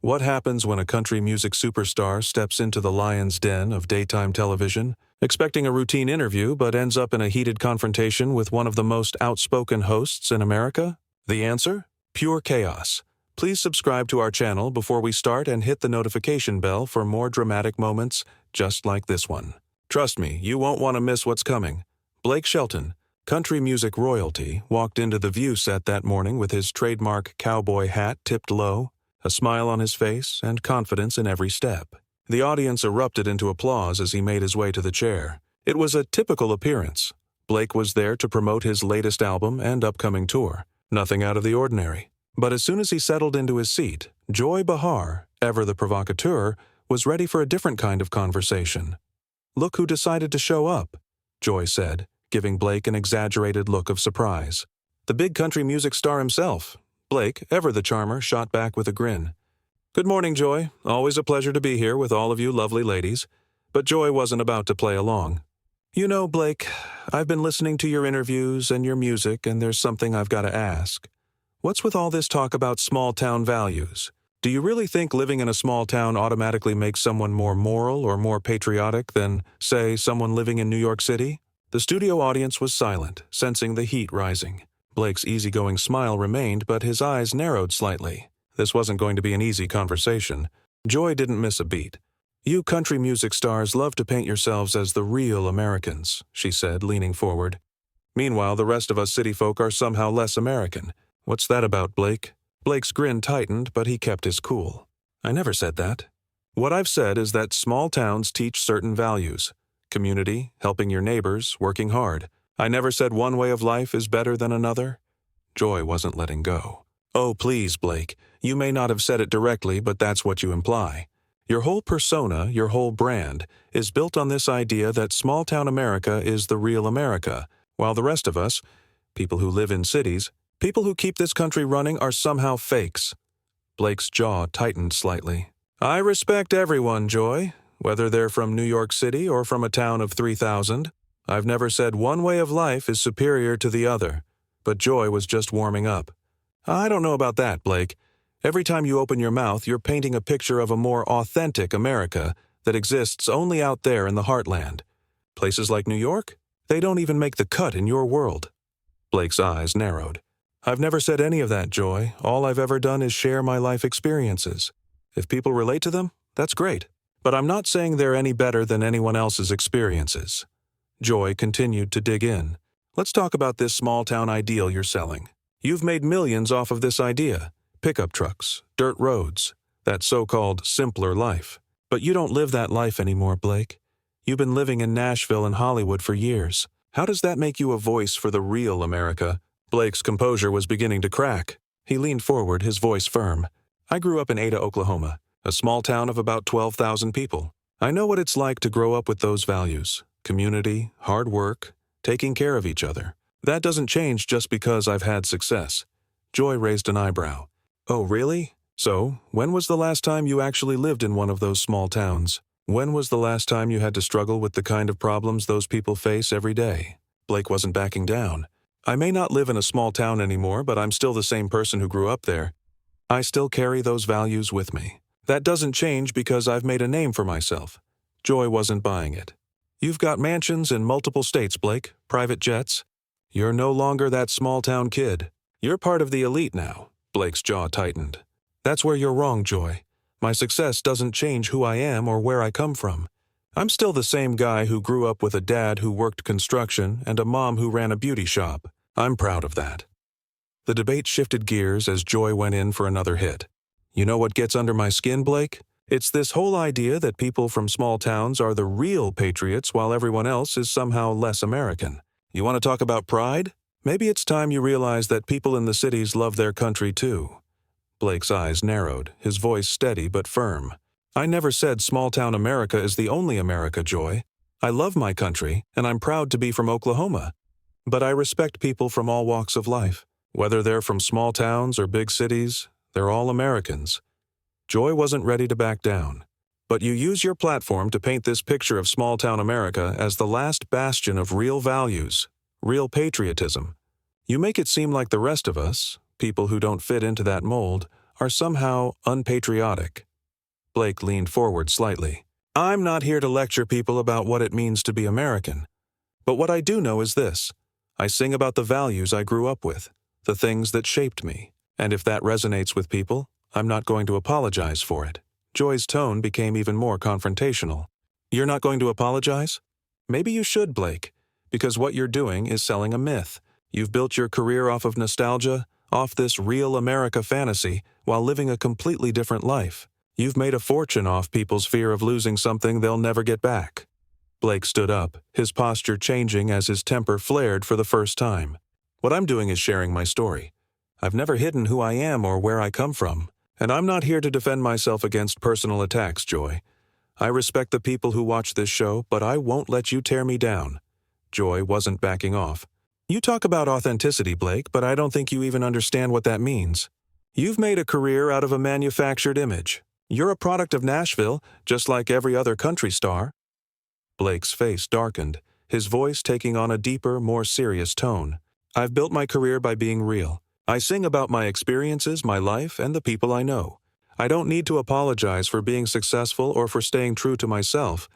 What happens when a country music superstar steps into the lion's den of daytime television, expecting a routine interview but ends up in a heated confrontation with one of the most outspoken hosts in America? The answer? Pure chaos. Please subscribe to our channel before we start and hit the notification bell for more dramatic moments just like this one. Trust me, you won't want to miss what's coming. Blake Shelton, country music royalty, walked into the View set that morning with his trademark cowboy hat tipped low, a smile on his face, and confidence in every step. The audience erupted into applause as he made his way to the chair. It was a typical appearance. Blake was there to promote his latest album and upcoming tour. Nothing out of the ordinary. But as soon as he settled into his seat, Behar, ever the provocateur, was ready for a different kind of conversation. "Look who decided to show up," Joy said, giving Blake an exaggerated look of surprise. "The big country music star himself." Blake, ever the charmer, shot back with a grin. "Good morning, Joy. Always a pleasure to be here with all of you lovely ladies." But Joy wasn't about to play along. "You know, Blake, I've been listening to your interviews and your music, and there's something I've got to ask. What's with all this talk about small-town values? Do you really think living in a small town automatically makes someone more moral or more patriotic than, say, someone living in New York City?" The studio audience was silent, sensing the heat rising. Blake's easygoing smile remained, but his eyes narrowed slightly. This wasn't going to be an easy conversation. Joy didn't miss a beat. "You country music stars love to paint yourselves as the real Americans," she said, leaning forward. "Meanwhile, the rest of us city folk are somehow less American. What's that about, Blake?" Blake's grin tightened, but he kept his cool. "I never said that. What I've said is that small towns teach certain values. Community, helping your neighbors, working hard. I never said one way of life is better than another." Joy wasn't letting go. "Oh, please, Blake. You may not have said it directly, but that's what you imply. Your whole persona, your whole brand, is built on this idea that small-town America is the real America, while the rest of us, people who live in cities, people who keep this country running, are somehow fakes." Blake's jaw tightened slightly. "I respect everyone, Joy, whether they're from New York City or from a town of 3,000. I've never said one way of life is superior to the other." But Joy was just warming up. "I don't know about that, Blake. Every time you open your mouth, you're painting a picture of a more authentic America that exists only out there in the heartland. Places like New York? They don't even make the cut in your world." Blake's eyes narrowed. "I've never said any of that, Joy. All I've ever done is share my life experiences. If people relate to them, that's great. But I'm not saying they're any better than anyone else's experiences." Joy continued to dig in. "Let's talk about this small-town ideal you're selling. You've made millions off of this idea. Pickup trucks, dirt roads, that so-called simpler life. But you don't live that life anymore, Blake. You've been living in Nashville and Hollywood for years. How does that make you a voice for the real America?" Blake's composure was beginning to crack. He leaned forward, his voice firm. "I grew up in Ada, Oklahoma, a small town of about 12,000 people. I know what it's like to grow up with those values. Community, hard work, taking care of each other. That doesn't change just because I've had success." Joy raised an eyebrow. "Oh, really? So, when was the last time you actually lived in one of those small towns? When was the last time you had to struggle with the kind of problems those people face every day?" Blake wasn't backing down. "I may not live in a small town anymore, but I'm still the same person who grew up there. I still carry those values with me. That doesn't change because I've made a name for myself." Joy wasn't buying it. "You've got mansions in multiple states, Blake, private jets. You're no longer that small-town kid. You're part of the elite now." Blake's jaw tightened. "That's where you're wrong, Joy. My success doesn't change who I am or where I come from. I'm still the same guy who grew up with a dad who worked construction and a mom who ran a beauty shop. I'm proud of that." The debate shifted gears as Joy went in for another hit. "You know what gets under my skin, Blake? It's this whole idea that people from small towns are the real patriots while everyone else is somehow less American. You want to talk about pride? Maybe it's time you realize that people in the cities love their country too." Blake's eyes narrowed, his voice steady but firm. "I never said small-town America is the only America, Joy. I love my country, and I'm proud to be from Oklahoma. But I respect people from all walks of life. Whether they're from small towns or big cities, they're all Americans." Joy wasn't ready to back down. "But you use your platform to paint this picture of small-town America as the last bastion of real values, real patriotism. You make it seem like the rest of us, people who don't fit into that mold, are somehow unpatriotic. Blake leaned forward slightly. I'm not here to lecture people about what it means to be American. But what I do know is this. I sing about the values I grew up with, the things that shaped me. And if that resonates with people, I'm not going to apologize for it. Joy's tone became even more confrontational. You're not going to apologize? Maybe you should, Blake, because what you're doing is selling a myth. You've built your career off of nostalgia, off this real America fantasy, while living a completely different life. You've made a fortune off people's fear of losing something they'll never get back. Blake stood up, his posture changing as his temper flared for the first time. What I'm doing is sharing my story. I've never hidden who I am or where I come from, and I'm not here to defend myself against personal attacks, Joy. I respect the people who watch this show, but I won't let you tear me down. Joy wasn't backing off. You talk about authenticity, Blake, but I don't think you even understand what that means. You've made a career out of a manufactured image. You're a product of Nashville, just like every other country star. Blake's face darkened, his voice taking on a deeper, more serious tone. I've built my career by being real. I sing about my experiences, my life, and the people I know. I don't need to apologize for being successful or for staying true to myself.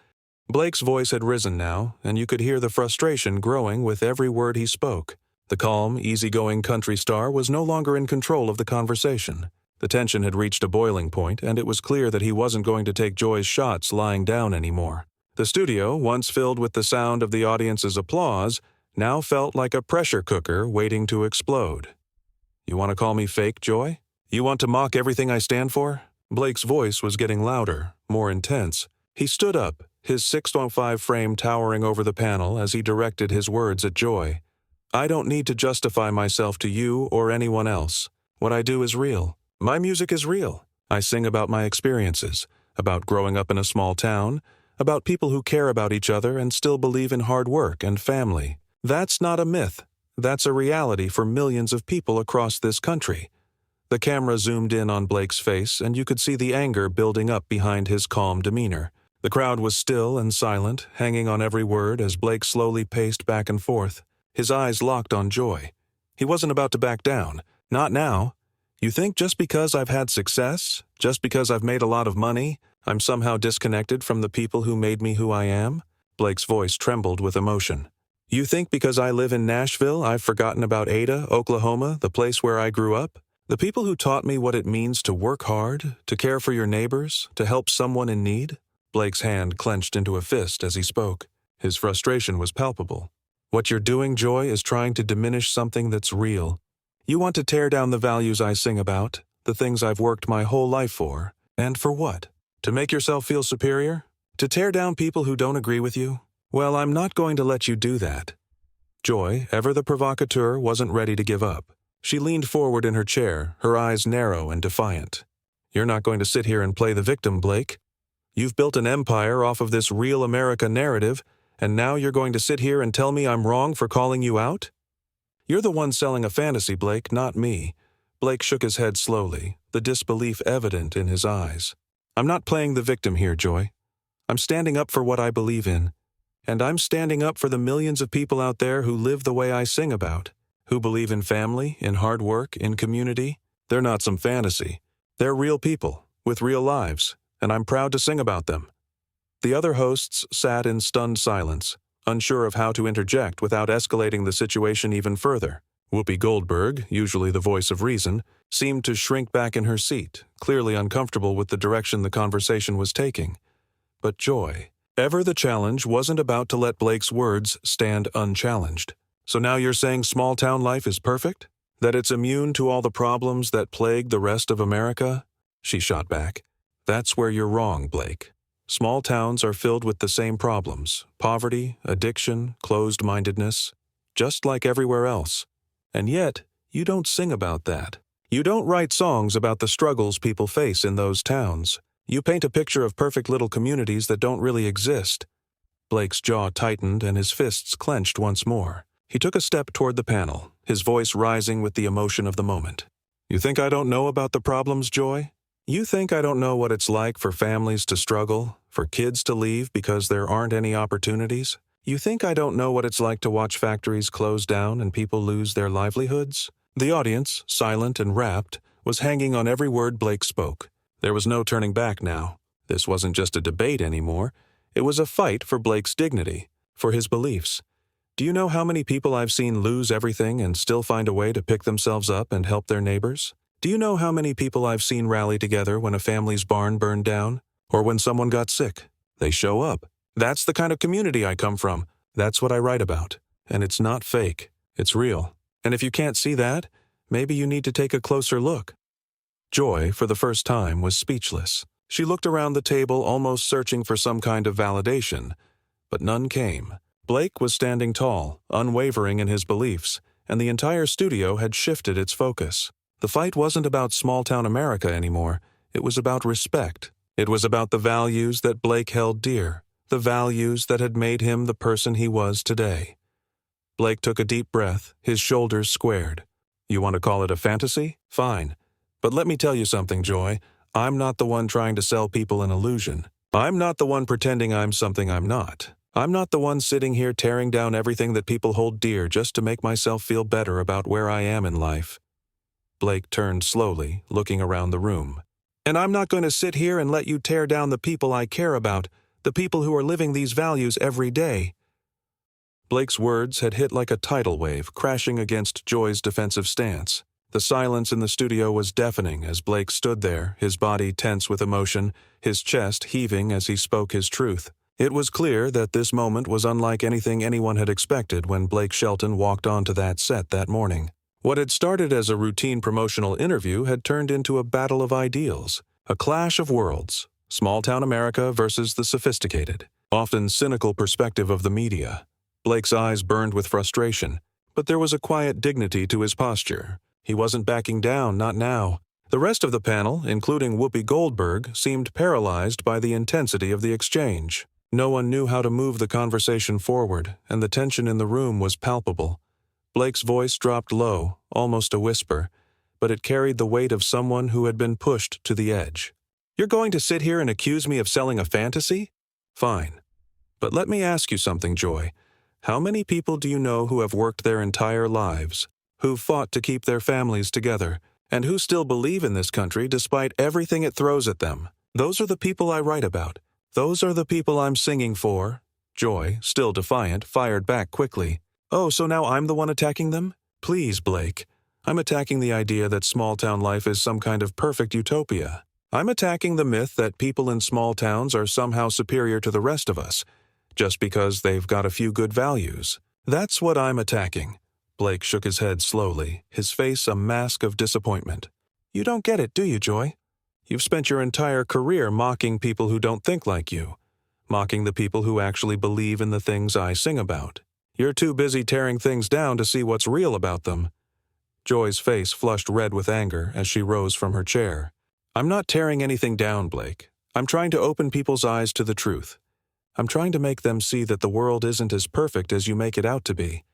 Blake's voice had risen now, and you could hear the frustration growing with every word he spoke. The calm, easygoing country star was no longer in control of the conversation. The tension had reached a boiling point, and it was clear that he wasn't going to take Joy's shots lying down anymore. The studio, once filled with the sound of the audience's applause, now felt like a pressure cooker waiting to explode. You want to call me fake, Joy? You want to mock everything I stand for? Blake's voice was getting louder, more intense. He stood up, his 6'5" frame towering over the panel as he directed his words at Joy. I don't need to justify myself to you or anyone else. What I do is real. My music is real. I sing about my experiences, about growing up in a small town, about people who care about each other and still believe in hard work and family. That's not a myth. That's a reality for millions of people across this country. The camera zoomed in on Blake's face, and you could see the anger building up behind his calm demeanor. The crowd was still and silent, hanging on every word as Blake slowly paced back and forth, his eyes locked on Joy. He wasn't about to back down. Not now. You think just because I've had success, just because I've made a lot of money, I'm somehow disconnected from the people who made me who I am? Blake's voice trembled with emotion. You think because I live in Nashville, I've forgotten about Ada, Oklahoma, the place where I grew up? The people who taught me what it means to work hard, to care for your neighbors, to help someone in need? Blake's hand clenched into a fist as he spoke. His frustration was palpable. What you're doing, Joy, is trying to diminish something that's real. You want to tear down the values I sing about, the things I've worked my whole life for. And for what? To make yourself feel superior? To tear down people who don't agree with you? Well, I'm not going to let you do that. Joy, ever the provocateur, wasn't ready to give up. She leaned forward in her chair, her eyes narrow and defiant. You're not going to sit here and play the victim, Blake. You've built an empire off of this real America narrative, and now you're going to sit here and tell me I'm wrong for calling you out? You're the one selling a fantasy, Blake, not me. Blake shook his head slowly, the disbelief evident in his eyes. I'm not playing the victim here, Joy. I'm standing up for what I believe in. And I'm standing up for the millions of people out there who live the way I sing about, who believe in family, in hard work, in community. They're not some fantasy. They're real people, with real lives, and I'm proud to sing about them. The other hosts sat in stunned silence, unsure of how to interject without escalating the situation even further. Whoopi Goldberg, usually the voice of reason, seemed to shrink back in her seat, clearly uncomfortable with the direction the conversation was taking. But Joy, ever the challenge, wasn't about to let Blake's words stand unchallenged. So now you're saying small-town life is perfect? That it's immune to all the problems that plague the rest of America? She shot back. That's where you're wrong, Blake. Small towns are filled with the same problems: poverty, addiction, closed-mindedness, just like everywhere else. And yet, you don't sing about that. You don't write songs about the struggles people face in those towns. You paint a picture of perfect little communities that don't really exist. Blake's jaw tightened and his fists clenched once more. He took a step toward the panel, his voice rising with the emotion of the moment. You think I don't know about the problems, Joy? You think I don't know what it's like for families to struggle, for kids to leave because there aren't any opportunities? You think I don't know what it's like to watch factories close down and people lose their livelihoods? The audience, silent and rapt, was hanging on every word Blake spoke. There was no turning back now. This wasn't just a debate anymore. It was a fight for Blake's dignity, for his beliefs. Do you know how many people I've seen lose everything and still find a way to pick themselves up and help their neighbors? Do you know how many people I've seen rally together when a family's barn burned down? Or when someone got sick? They show up. That's the kind of community I come from. That's what I write about. And it's not fake. It's real. And if you can't see that, maybe you need to take a closer look. Joy, for the first time, was speechless. She looked around the table, almost searching for some kind of validation, but none came. Blake was standing tall, unwavering in his beliefs, and the entire studio had shifted its focus. The fight wasn't about small-town America anymore. It was about respect. It was about the values that Blake held dear, the values that had made him the person he was today. Blake took a deep breath, his shoulders squared. You want to call it a fantasy? Fine. But let me tell you something, Joy. I'm not the one trying to sell people an illusion. I'm not the one pretending I'm something I'm not. I'm not the one sitting here tearing down everything that people hold dear just to make myself feel better about where I am in life. Blake turned slowly, looking around the room. And I'm not going to sit here and let you tear down the people I care about, the people who are living these values every day. Blake's words had hit like a tidal wave, crashing against Joy's defensive stance. The silence in the studio was deafening as Blake stood there, his body tense with emotion, his chest heaving as he spoke his truth. It was clear that this moment was unlike anything anyone had expected when Blake Shelton walked onto that set that morning. What had started as a routine promotional interview had turned into a battle of ideals, a clash of worlds, small-town America versus the sophisticated, often cynical perspective of the media. Blake's eyes burned with frustration, but there was a quiet dignity to his posture. He wasn't backing down, not now. The rest of the panel, including Whoopi Goldberg, seemed paralyzed by the intensity of the exchange. No one knew how to move the conversation forward, and the tension in the room was palpable. Blake's voice dropped low, almost a whisper, but it carried the weight of someone who had been pushed to the edge. You're going to sit here and accuse me of selling a fantasy? Fine. But let me ask you something, Joy. How many people do you know who have worked their entire lives, who've fought to keep their families together, and who still believe in this country despite everything it throws at them? Those are the people I write about. Those are the people I'm singing for. Joy, still defiant, fired back quickly. Oh, so now I'm the one attacking them? Please, Blake. I'm attacking the idea that small-town life is some kind of perfect utopia. I'm attacking the myth that people in small towns are somehow superior to the rest of us, just because they've got a few good values. That's what I'm attacking. Blake shook his head slowly, his face a mask of disappointment. You don't get it, do you, Joy? You've spent your entire career mocking people who don't think like you, mocking the people who actually believe in the things I sing about. You're too busy tearing things down to see what's real about them. Joy's face flushed red with anger as she rose from her chair. I'm not tearing anything down, Blake. I'm trying to open people's eyes to the truth. I'm trying to make them see that the world isn't as perfect as you make it out to be.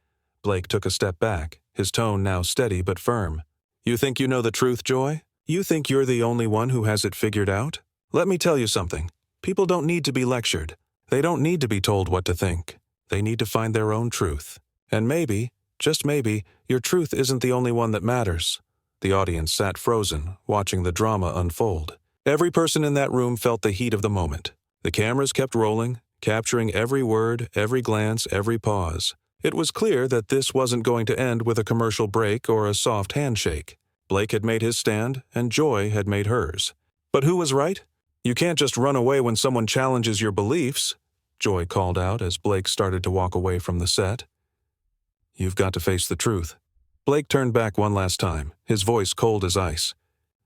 Blake took a step back, his tone now steady but firm. You think you know the truth, Joy? You think you're the only one who has it figured out? Let me tell you something. People don't need to be lectured. They don't need to be told what to think. They need to find their own truth. And maybe, just maybe, your truth isn't the only one that matters. The audience sat frozen, watching the drama unfold. Every person in that room felt the heat of the moment. The cameras kept rolling, capturing every word, every glance, every pause. It was clear that this wasn't going to end with a commercial break or a soft handshake. Blake had made his stand, and Joy had made hers. But who was right? You can't just run away when someone challenges your beliefs, Joy called out as Blake started to walk away from the set. You've got to face the truth. Blake turned back one last time, his voice cold as ice.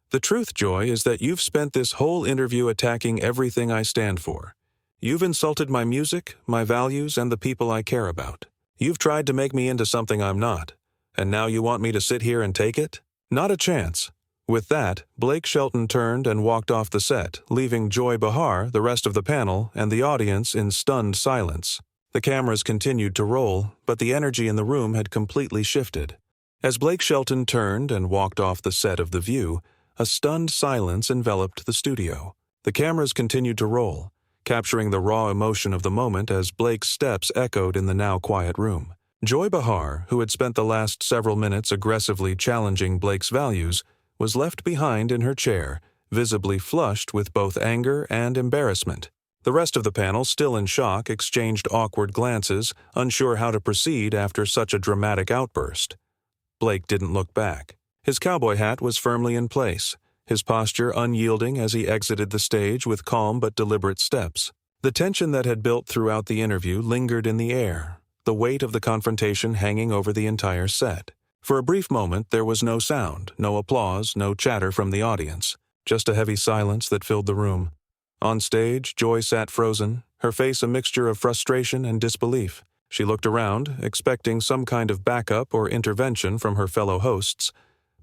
The truth, Joy, is that you've spent this whole interview attacking everything I stand for. You've insulted my music, my values, and the people I care about. You've tried to make me into something I'm not. And now you want me to sit here and take it? Not a chance. With that, Blake Shelton turned and walked off the set, leaving Joy Behar, the rest of the panel, and the audience in stunned silence. The cameras continued to roll, but the energy in the room had completely shifted. As Blake Shelton turned and walked off the set of The View, a stunned silence enveloped the studio. The cameras continued to roll, capturing the raw emotion of the moment as Blake's steps echoed in the now quiet room. Joy Behar, who had spent the last several minutes aggressively challenging Blake's values, was left behind in her chair, visibly flushed with both anger and embarrassment. The rest of the panel, still in shock, exchanged awkward glances, unsure how to proceed after such a dramatic outburst. Blake didn't look back. His cowboy hat was firmly in place, his posture unyielding as he exited the stage with calm but deliberate steps. The tension that had built throughout the interview lingered in the air, the weight of the confrontation hanging over the entire set. For a brief moment, there was no sound, no applause, no chatter from the audience, just a heavy silence that filled the room. On stage, Joy sat frozen, her face a mixture of frustration and disbelief. She looked around, expecting some kind of backup or intervention from her fellow hosts,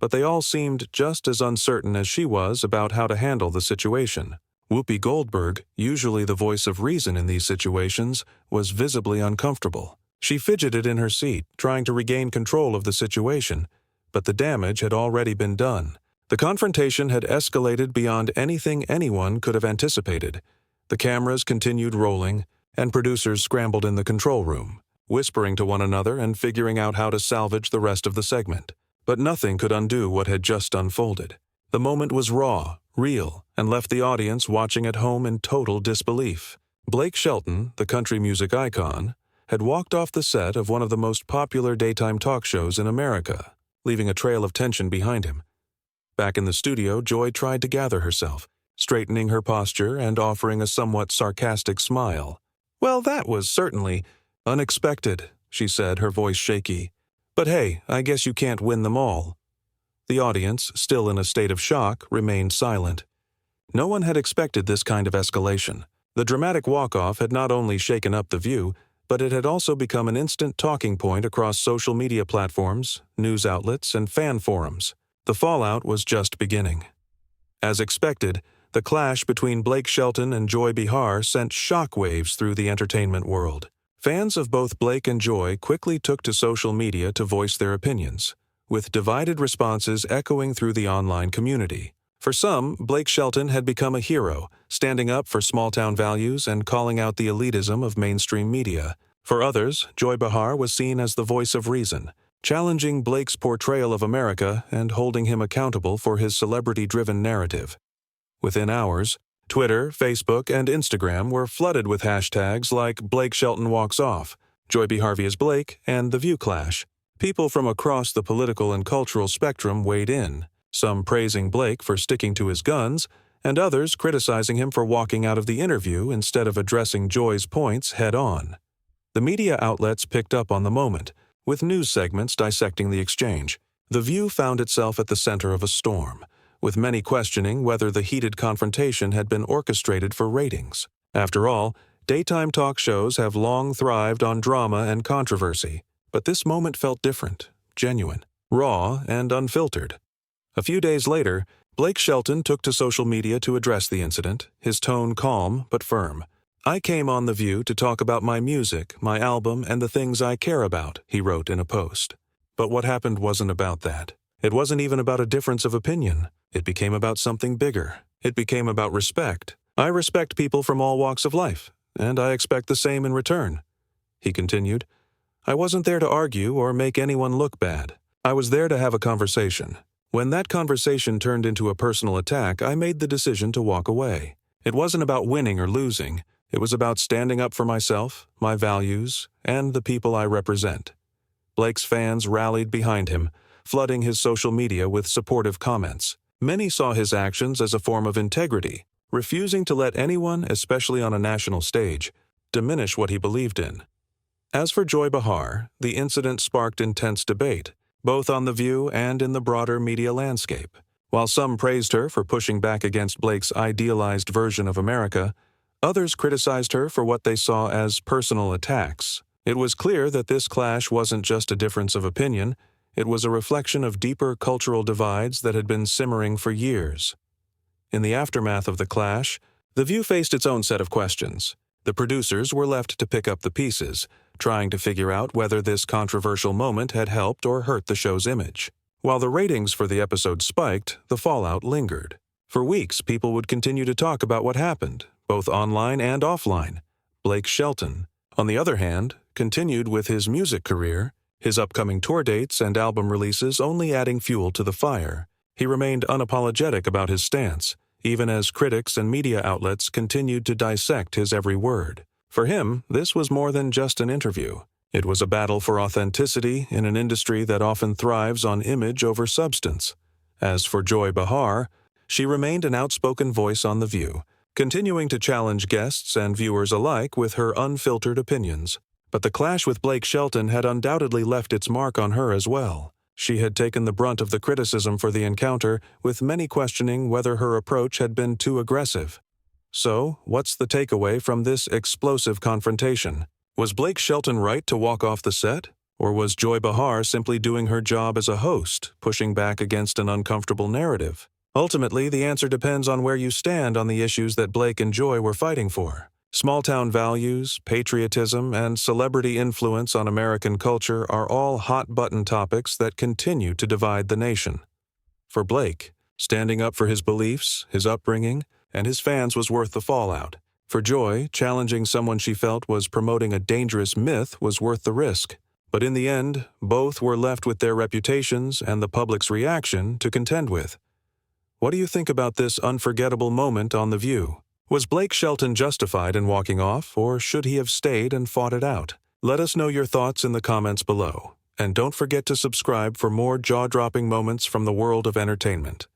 but they all seemed just as uncertain as she was about how to handle the situation. Whoopi Goldberg, usually the voice of reason in these situations, was visibly uncomfortable. She fidgeted in her seat, trying to regain control of the situation, but the damage had already been done. The confrontation had escalated beyond anything anyone could have anticipated. The cameras continued rolling, and producers scrambled in the control room, whispering to one another and figuring out how to salvage the rest of the segment. But nothing could undo what had just unfolded. The moment was raw, real, and left the audience watching at home in total disbelief. Blake Shelton, the country music icon, had walked off the set of one of the most popular daytime talk shows in America, leaving a trail of tension behind him. Back in the studio, Joy tried to gather herself, straightening her posture and offering a somewhat sarcastic smile. "Well, that was certainly unexpected," she said, her voice shaky. "But hey, I guess you can't win them all." The audience, still in a state of shock, remained silent. No one had expected this kind of escalation. The dramatic walk-off had not only shaken up The View, but it had also become an instant talking point across social media platforms, news outlets, and fan forums. The fallout was just beginning. As expected, the clash between Blake Shelton and Joy Behar sent shockwaves through the entertainment world. Fans of both Blake and Joy quickly took to social media to voice their opinions, with divided responses echoing through the online community. For some, Blake Shelton had become a hero, standing up for small-town values and calling out the elitism of mainstream media. For others, Joy Behar was seen as the voice of reason, challenging Blake's portrayal of America and holding him accountable for his celebrity-driven narrative. Within hours, Twitter, Facebook, and Instagram were flooded with hashtags like Blake Shelton walks off, Joy Behar vs. Blake, and The View clash. People from across the political and cultural spectrum weighed in, some praising Blake for sticking to his guns, and others criticizing him for walking out of the interview instead of addressing Joy's points head-on. The media outlets picked up on the moment, with news segments dissecting the exchange. The View found itself at the center of a storm, with many questioning whether the heated confrontation had been orchestrated for ratings. After all, daytime talk shows have long thrived on drama and controversy, but this moment felt different, genuine, raw, and unfiltered. A few days later, Blake Shelton took to social media to address the incident, his tone calm but firm. "I came on The View to talk about my music, my album, and the things I care about," he wrote in a post. But what happened wasn't about that. It wasn't even about a difference of opinion. It became about something bigger. It became about respect. "I respect people from all walks of life, and I expect the same in return," he continued. "I wasn't there to argue or make anyone look bad. I was there to have a conversation. When that conversation turned into a personal attack, I made the decision to walk away. It wasn't about winning or losing. It was about standing up for myself, my values, and the people I represent." Blake's fans rallied behind him, flooding his social media with supportive comments. Many saw his actions as a form of integrity, refusing to let anyone, especially on a national stage, diminish what he believed in. As for Joy Behar, the incident sparked intense debate, both on The View and in the broader media landscape. While some praised her for pushing back against Blake's idealized version of America, others criticized her for what they saw as personal attacks. It was clear that this clash wasn't just a difference of opinion, it was a reflection of deeper cultural divides that had been simmering for years. In the aftermath of the clash, The View faced its own set of questions. The producers were left to pick up the pieces, trying to figure out whether this controversial moment had helped or hurt the show's image. While the ratings for the episode spiked, the fallout lingered. For weeks, people would continue to talk about what happened, both online and offline. Blake Shelton, on the other hand, continued with his music career, his upcoming tour dates and album releases only adding fuel to the fire. He remained unapologetic about his stance, even as critics and media outlets continued to dissect his every word. For him, this was more than just an interview. It was a battle for authenticity in an industry that often thrives on image over substance. As for Joy Behar, she remained an outspoken voice on The View, continuing to challenge guests and viewers alike with her unfiltered opinions. But the clash with Blake Shelton had undoubtedly left its mark on her as well. She had taken the brunt of the criticism for the encounter, with many questioning whether her approach had been too aggressive. So, what's the takeaway from this explosive confrontation? Was Blake Shelton right to walk off the set? Or was Joy Behar simply doing her job as a host, pushing back against an uncomfortable narrative? Ultimately, the answer depends on where you stand on the issues that Blake and Joy were fighting for. Small-town values, patriotism, and celebrity influence on American culture are all hot-button topics that continue to divide the nation. For Blake, standing up for his beliefs, his upbringing, and his fans was worth the fallout. For Joy, challenging someone she felt was promoting a dangerous myth was worth the risk. But in the end, both were left with their reputations and the public's reaction to contend with. What do you think about this unforgettable moment on The View? Was Blake Shelton justified in walking off, or should he have stayed and fought it out? Let us know your thoughts in the comments below. And don't forget to subscribe for more jaw-dropping moments from the world of entertainment.